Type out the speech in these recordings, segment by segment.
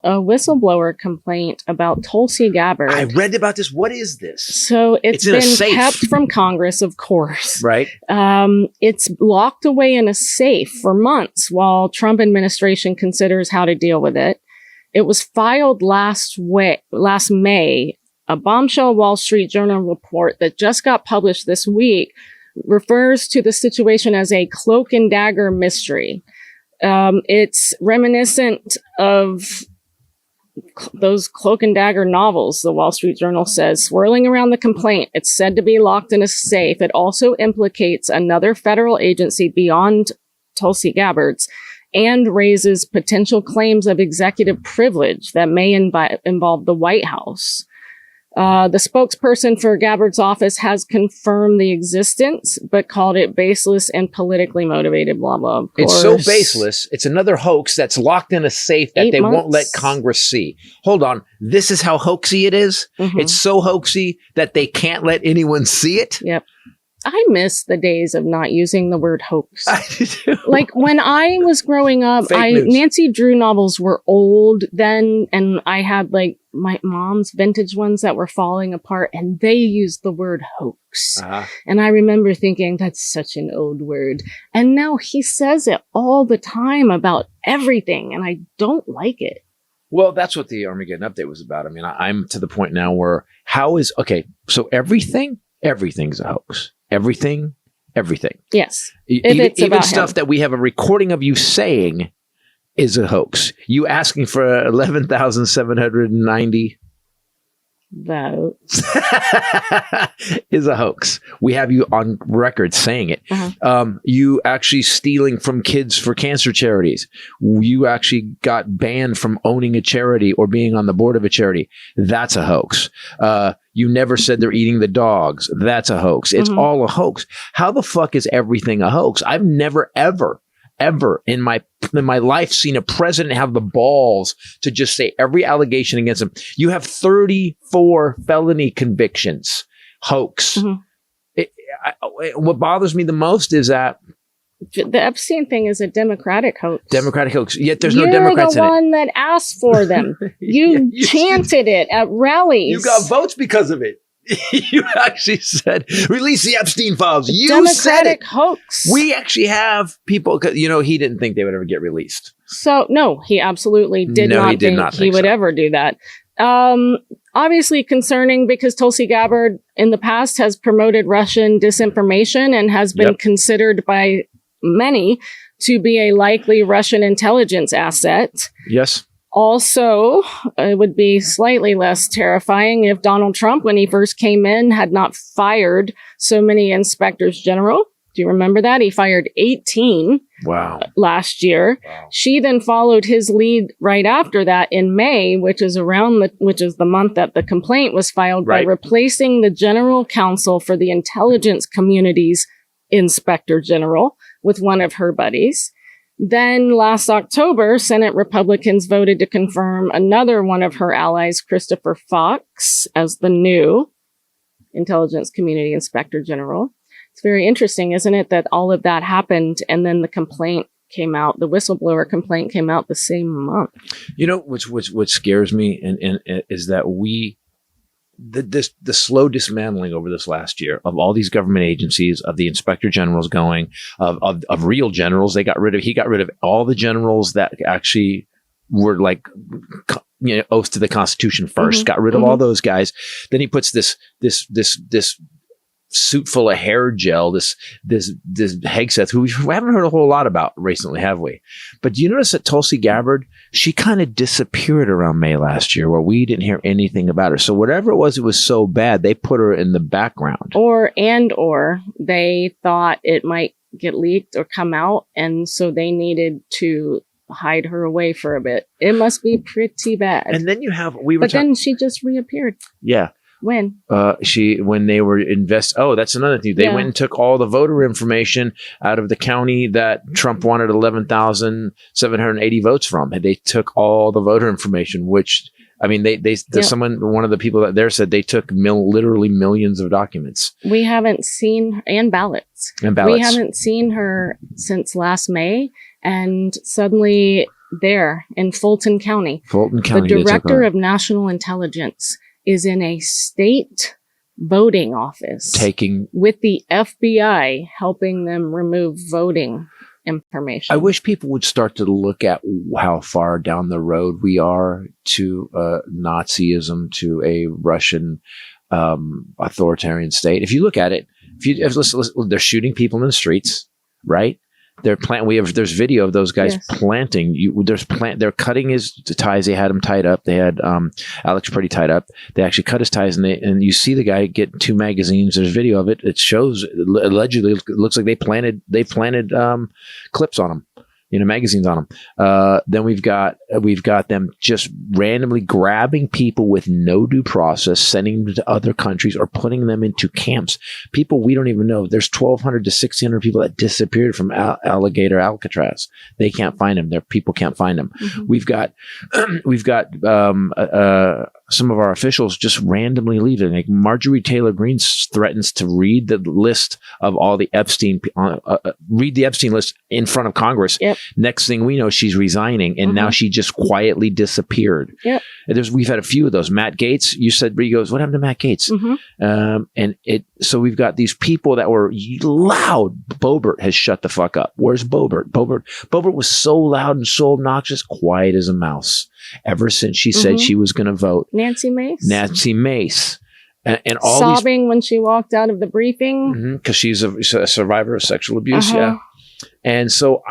a whistleblower complaint about Tulsi Gabbard. I read about this. What is this? So it's been kept from Congress, of course. Right. It's locked away in a safe for months while Trump administration considers how to deal with it. It was filed last May. A bombshell Wall Street Journal report that just got published this week refers to the situation as a cloak and dagger mystery. It's reminiscent of those cloak and dagger novels, the Wall Street Journal says, swirling around the complaint. It's said to be locked in a safe. It also implicates another federal agency beyond Tulsi Gabbard's and raises potential claims of executive privilege that may involve the White House. The spokesperson for Gabbard's office has confirmed the existence, but called it baseless and politically motivated, blah, blah. It's so baseless. It's another hoax that's locked in a safe that they won't let Congress see. Hold on. This is how hoaxy it is? Mm-hmm. It's so hoaxy that they can't let anyone see it? Yep. I miss the days of not using the word hoax. I do. Like when I was growing up, Nancy Drew novels were old then, and I had like my mom's vintage ones that were falling apart, and they used the word hoax. Uh-huh. And I remember thinking, that's such an old word. And now he says it all the time about everything, and I don't like it. Well, that's what the Armageddon update was about. I mean, I'm to the point now where so everything's a hoax. Everything. Yes. Even stuff that we have a recording of you saying is a hoax. You asking for 11,790 votes is a hoax. We have you on record saying it. Uh-huh. You actually stealing from kids for cancer charities. You actually got banned from owning a charity or being on the board of a charity. That's a hoax. You never said they're eating the dogs. That's a hoax. It's all a hoax. How the fuck is everything a hoax? I've never, ever in my life seen a president have the balls to just say every allegation against him. You have 34 felony convictions. Hoax. Mm-hmm. What bothers me the most is that the Epstein thing is a Democratic hoax. Yet there's no Democrats in it. You're the one that asked for them. You chanted it at rallies. You got votes because of it. You actually said, release the Epstein files. You said it. Democratic hoax. We actually have people, he didn't think they would ever get released. So, no, he absolutely did not think he would ever do that. Obviously concerning because Tulsi Gabbard in the past has promoted Russian disinformation and has been considered by many to be a likely Russian intelligence asset. Yes. Also, it would be slightly less terrifying if Donald Trump, when he first came in, had not fired so many inspectors general. Do you remember that? He fired 18 last year. Wow. She then followed his lead right after that in May, which is the month that the complaint was filed, by replacing the general counsel for the intelligence community's inspector general with one of her buddies. Then last October, Senate Republicans voted to confirm another one of her allies, Christopher Fox, as the new intelligence community inspector general. It's very interesting, isn't it, that all of that happened and then the complaint came out, the whistleblower complaint came out the same month. You know, what scares me and is that the slow dismantling over this last year of all these government agencies, of the inspector generals going, of real generals. He got rid of all the generals that actually were like, oath to the Constitution first, got rid of all those guys. Then he puts this suit full of hair gel, this Hegseth, who we haven't heard a whole lot about recently, have we? But do you notice that Tulsi Gabbard, she kind of disappeared around May last year, where we didn't hear anything about her. So whatever it was so bad, they put her in the background. Or they thought it might get leaked or come out, and so they needed to hide her away for a bit. It must be pretty bad. And then then she just reappeared. Yeah. When? When they were that's another thing. They went and took all the voter information out of the county that Trump wanted 11,780 votes from. They took all the voter information, which, I mean, one of the people that there said they took literally millions of documents. We haven't seen, and ballots. We haven't seen her since last May. And suddenly there in Fulton County. Fulton County. The director of national intelligence is in a state voting office with the FBI helping them remove voting information. I wish people would start to look at how far down the road we are to Nazism, to a Russian authoritarian state. If you look at it, listen, they're shooting people in the streets, right? There's video of those guys planting. They're cutting his ties. They had him tied up. They had Alex pretty tied up. They actually cut his ties, and you see the guy get 2 magazines. There's video of it. It shows allegedly it looks like they planted clips on him. Magazines on them. Then we've got them just randomly grabbing people with no due process, sending them to other countries or putting them into camps. People we don't even know. There's 1,200 to 1,600 people that disappeared from Alcatraz. They can't find them. Their people can't find them. Mm-hmm. We've got some of our officials just randomly leaving. Like Marjorie Taylor Greene threatens to read the list of all the Epstein, read the Epstein list in front of Congress. Yep. Next thing we know, she's resigning, and now she just quietly disappeared. Yep. We've had a few of those. Matt Gaetz, you said, he goes, what happened to Matt Gaetz? Mm-hmm. So we've got these people that were loud. Boebert has shut the fuck up. Where's Boebert? Boebert was so loud and so obnoxious, quiet as a mouse. Ever since she said she was going to vote. Nancy Mace. And all sobbing when she walked out of the briefing. Because she's a survivor of sexual abuse. Yeah. And so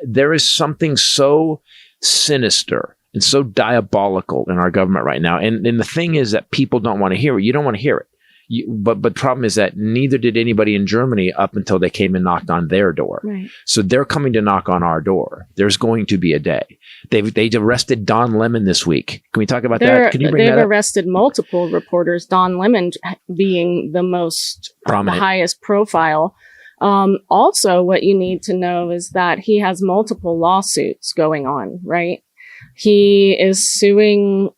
there is something so sinister and so diabolical in our government right now. And the thing is that people don't want to hear it. You don't want to hear it. But the problem is that neither did anybody in Germany up until they came and knocked on their door. Right. So they're coming to knock on our door. There's going to be a day. They arrested Don Lemon this week. Can we talk about that? Can you bring that up? They've arrested multiple reporters, Don Lemon being the most prominent, the highest profile. Also, what you need to know is that he has multiple lawsuits going on, right? He is suing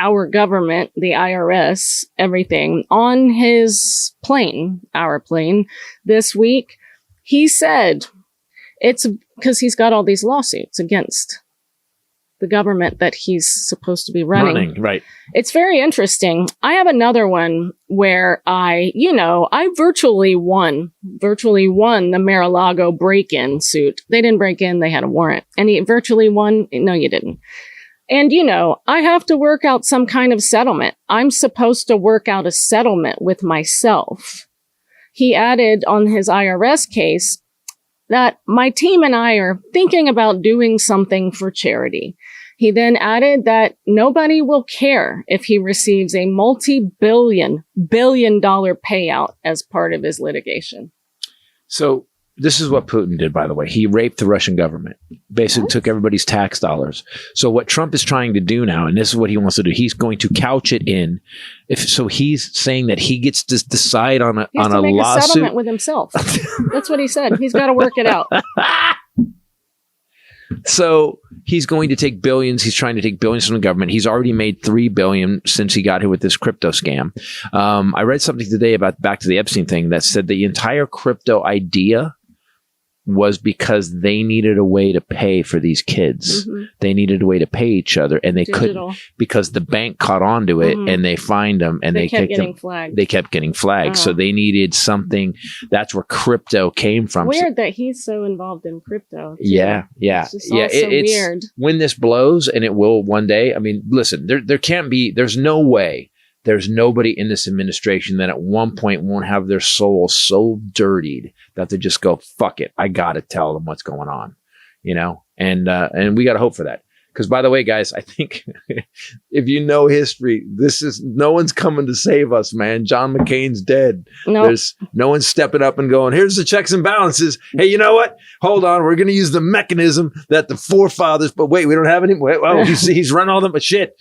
our government, the IRS, everything on his plane, our plane this week. He said it's because he's got all these lawsuits against the government that he's supposed to be running. Right. It's very interesting. I have another one where I virtually won the Mar-a-Lago break-in suit. They didn't break in. They had a warrant. And he virtually won. No, you didn't. And, I have to work out some kind of settlement. I'm supposed to work out a settlement with myself. He added on his IRS case that my team and I are thinking about doing something for charity. He then added that nobody will care if he receives a multi-billion dollar payout as part of his litigation. So this is what Putin did, by the way. He raped the Russian government, basically took everybody's tax dollars. So what Trump is trying to do now, and this is what he wants to do, he's going to couch it in. He's saying that he gets to decide on a lawsuit. A settlement with himself. That's what he said. He's got to work it out. So he's going to take billions. He's trying to take billions from the government. He's already made $3 billion since he got here with this crypto scam. I read something today about back to the Epstein thing that said the entire crypto idea was because they needed a way to pay for these kids. Mm-hmm. They needed a way to pay each other, and they couldn't because the bank caught on to it, and they fined them, and they kept getting flagged. They kept getting flagged. So they needed something. That's where crypto came from. Weird that he's so involved in crypto. Too. Yeah. It's just it's weird. When this blows, and it will one day. I mean, listen, there's no way. There's nobody in this administration that at one point won't have their soul so dirtied that they just go, fuck it. I got to tell them what's going on, and we got to hope for that. Because by the way, guys, I think if you know history, no one's coming to save us, man. John McCain's dead. Nope. There's no one stepping up and going, here's the checks and balances. Hey, you know what? Hold on. We're going to use the mechanism that the forefathers, but wait, we don't have any. Well, you see, he's run all them, but shit.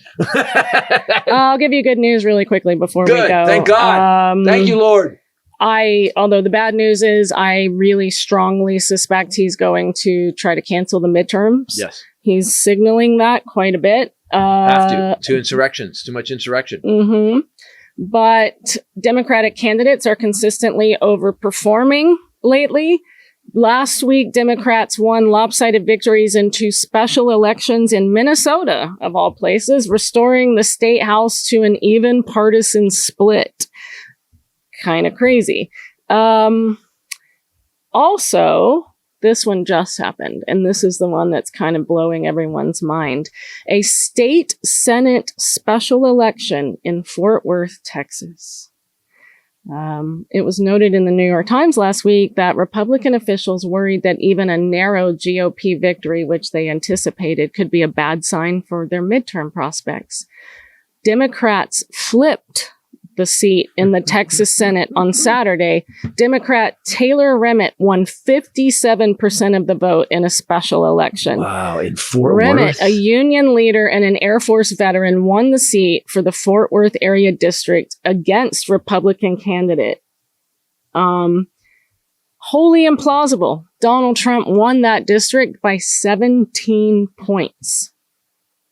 I'll give you good news really quickly before we go. Thank God. Thank you, Lord. Although the bad news is I really strongly suspect he's going to try to cancel the midterms. Yes. He's signaling that quite a bit. Have to. Insurrections. Too much insurrection. Mm-hmm. But Democratic candidates are consistently overperforming lately. Last week, Democrats won lopsided victories in 2 special elections in Minnesota, of all places, restoring the state house to an even partisan split. Kind of crazy. Also, this one just happened, and this is the one that's kind of blowing everyone's mind. A state Senate special election in Fort Worth, Texas. It was noted in the New York Times last week that Republican officials worried that even a narrow GOP victory, which they anticipated, could be a bad sign for their midterm prospects. Democrats flipped the seat in the Texas Senate on Saturday. Democrat Taylor Remitt won 57% of the vote in a special election. Wow, in Fort Remitt, Worth? a union leader and an Air Force veteran, won the seat for the Fort Worth area district against Republican candidate. Wholly implausible. Donald Trump won that district by 17 points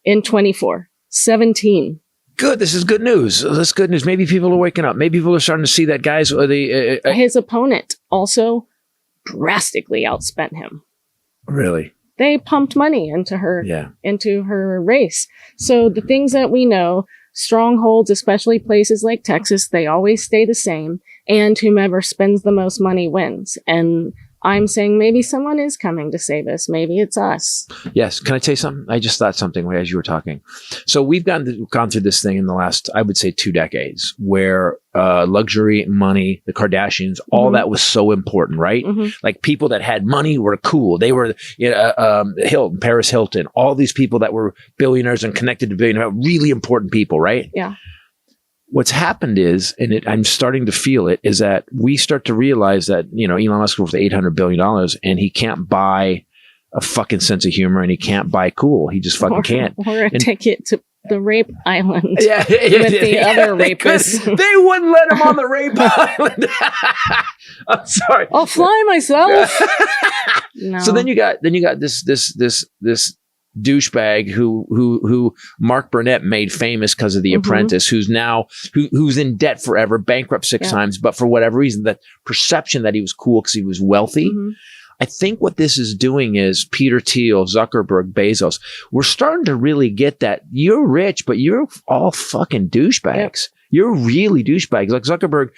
in 24. 17. Good. This is good news. That's good news. Maybe people are waking up. Maybe people are starting to see that guys. His opponent also drastically outspent him. Really? They pumped money into her race. So the things that we know, strongholds, especially places like Texas, they always stay the same. And whomever spends the most money wins. And I'm saying maybe someone is coming to save us. Maybe it's us. Yes. Can I tell you something? I just thought something as you were talking. So we've gone through this thing in the last, I would say, 2 decades where luxury, money, the Kardashians, all that was so important, right? Like people that had money were cool. They were Hilton, Paris Hilton, all these people that were billionaires and connected to billionaires, really important people, right? Yeah. What's happened is, and I'm starting to feel it, is that we start to realize that, Elon Musk worth $800 billion and he can't buy a fucking sense of humor and he can't buy cool. He just fucking can't. Or a ticket to the rape island with the other rapists. They wouldn't let him on the rape island. I'm sorry. I'll fly myself. No. So then you got this douchebag who Mark Burnett made famous because of The Apprentice, who's in debt forever, bankrupt 6 times, but for whatever reason, the perception that he was cool because he was wealthy. I think what this is doing is Peter Thiel, Zuckerberg, Bezos, we're starting to really get that you're rich, but you're all fucking douchebags. Yep. You're really douchebags. Like Zuckerberg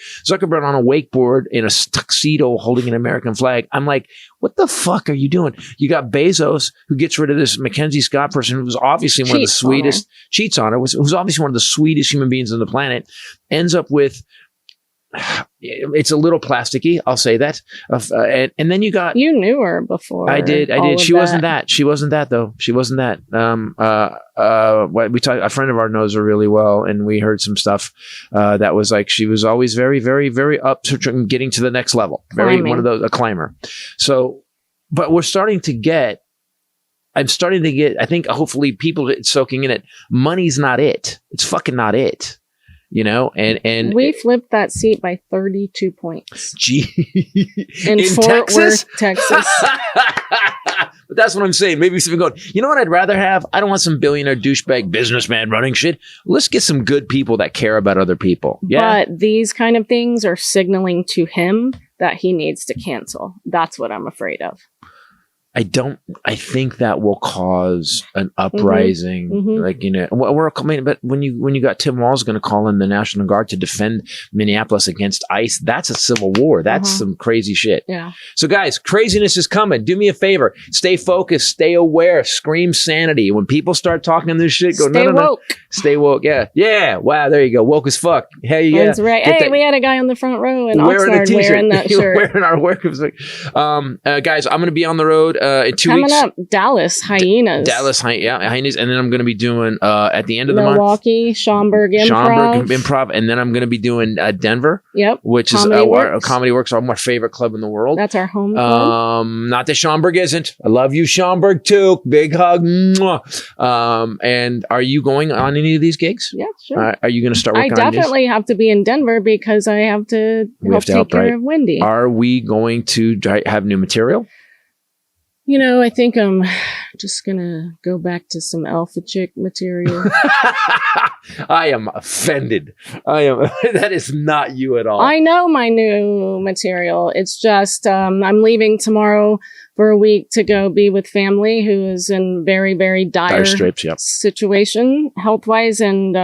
on a wakeboard in a tuxedo holding an American flag. I'm like, what the fuck are you doing? You got Bezos, who gets rid of this Mackenzie Scott person who was obviously one of the sweetest, cheats on her, who's obviously one of the sweetest human beings on the planet, ends up with, it's a little plasticky, I'll say that. And then you got... You knew her before. I did. She wasn't that. She wasn't that, though. She wasn't that. We talked. A friend of ours knows her really well, and we heard some stuff that was like she was always very, very, very up to getting to the next level. One of those, a climber. So, but I'm starting to get, I think hopefully people soaking in it, money's not it. It's fucking not it. And we flipped that seat by 32 points. In Fort Worth, Texas. But that's what I'm saying. Maybe some going, you know what I'd rather have? I don't want some billionaire douchebag businessman running shit. Let's get some good people that care about other people. Yeah. But these kind of things are signaling to him that he needs to cancel. That's what I'm afraid of. I think that will cause an uprising, but when you got Tim Walz going to call in the National Guard to defend Minneapolis against ICE, that's a civil war. That's some crazy shit. Yeah. So guys, craziness is coming. Do me a favor. Stay focused, stay aware, scream sanity. When people start talking this shit, go, stay woke. Stay woke. Yeah. Yeah. Wow. There you go. Woke as fuck. Hell yeah. That's right. Hey, we had a guy on the front row in Oxnard wearing that shirt. Wearing our work. Guys, I'm going to be on the road. In 2 weeks. Coming up, Dallas Hyenas. Hyenas. And then I'm going to be doing, at the end of the month, Milwaukee, Schaumburg Improv. And then I'm going to be doing Denver. Yep. Which Comedy is Comedy Works, our favorite club in the world. That's our home club. Not that Schaumburg isn't. I love you, Schaumburg, too. Big hug. Mwah. And are you going on any of these gigs? Yeah, sure. Are you going to start working on I definitely have to be in Denver because I have to help take care of Wendy. Are we going to have new material? I think I'm just going to go back to some alpha chick material. I am offended. That is not you at all. I know my new material. It's just, I'm leaving tomorrow for a week to go be with family who is in very, very dire straits, yep. situation health-wise and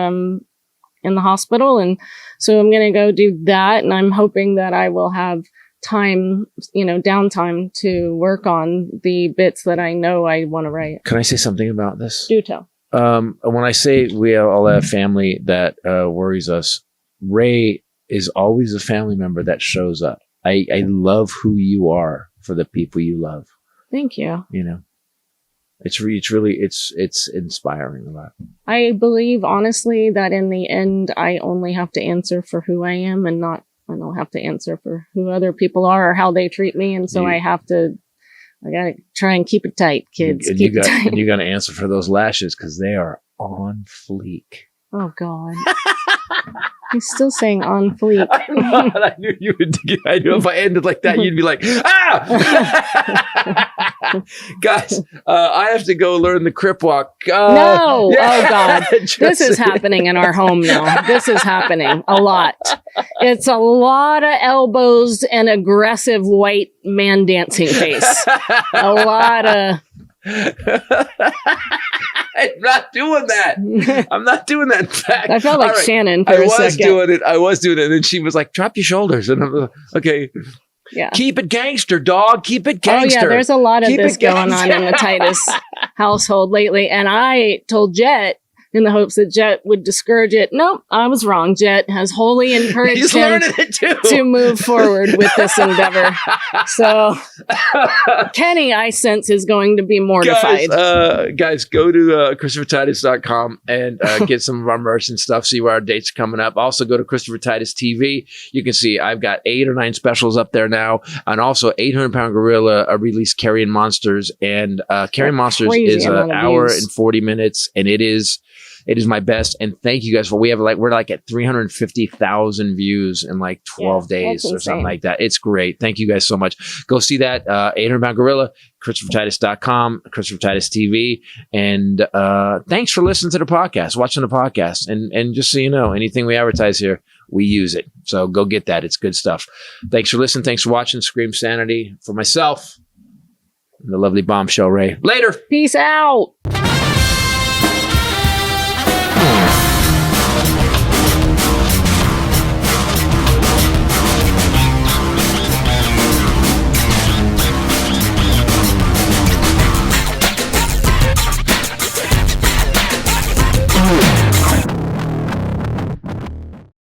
in the hospital. And so I'm going to go do that. And I'm hoping that I will have time, downtime to work on the bits that I know I want to write. Can I say something about this? Do tell. When I say we all have family that worries us, Ray is always a family member that shows up. I love who you are for the people you love. Thank you. It's really inspiring a lot. I believe honestly that in the end, I only have to answer for who I am and I don't have to answer for who other people are or how they treat me. And so I got to try and keep it tight, kids. And you got to answer for those lashes because they are on fleek. Oh, God. He's still saying on fleek. I knew you would. I knew if I ended like that, you'd be like, ah! Guys, I have to go learn the crip walk. No. Yeah. Oh, God. This is happening in our home now. This is happening a lot. It's a lot of elbows and aggressive white man dancing face. A lot of... I'm not doing that. I'm not doing that. In fact, I felt like Shannon for a second. I was doing it. And then she was like, drop your shoulders. And I'm like, okay. Yeah. Keep it gangster, dog. Keep it gangster. Oh, yeah. There's a lot of this going on in the Titus household lately. And I told Jet in the hopes that Jet would discourage it. Nope, I was wrong. Jet has wholly encouraged him to move forward with this endeavor. So Kenny, I sense, is going to be mortified. Guys, go to ChristopherTitus.com and get some of our merch and stuff. See where our dates are coming up. Also, go to Christopher Titus TV. You can see I've got 8 or 9 specials up there now. And also 800-Pound Gorilla released Carrion Monsters. And Carrion Monsters is an hour and 40 minutes. And it is my best. And thank you guys we're at 350,000 views in like 12 days or something like that. It's great. Thank you guys so much. Go see that. 800-Pound Gorilla, ChristopherTitus.com, Christopher Titus TV. And thanks for listening to the podcast, watching the podcast. And just so you know, anything we advertise here, we use it. So go get that. It's good stuff. Thanks for listening. Thanks for watching. Scream Sanity. For myself, and the lovely Bombshell Ray. Later. Peace out.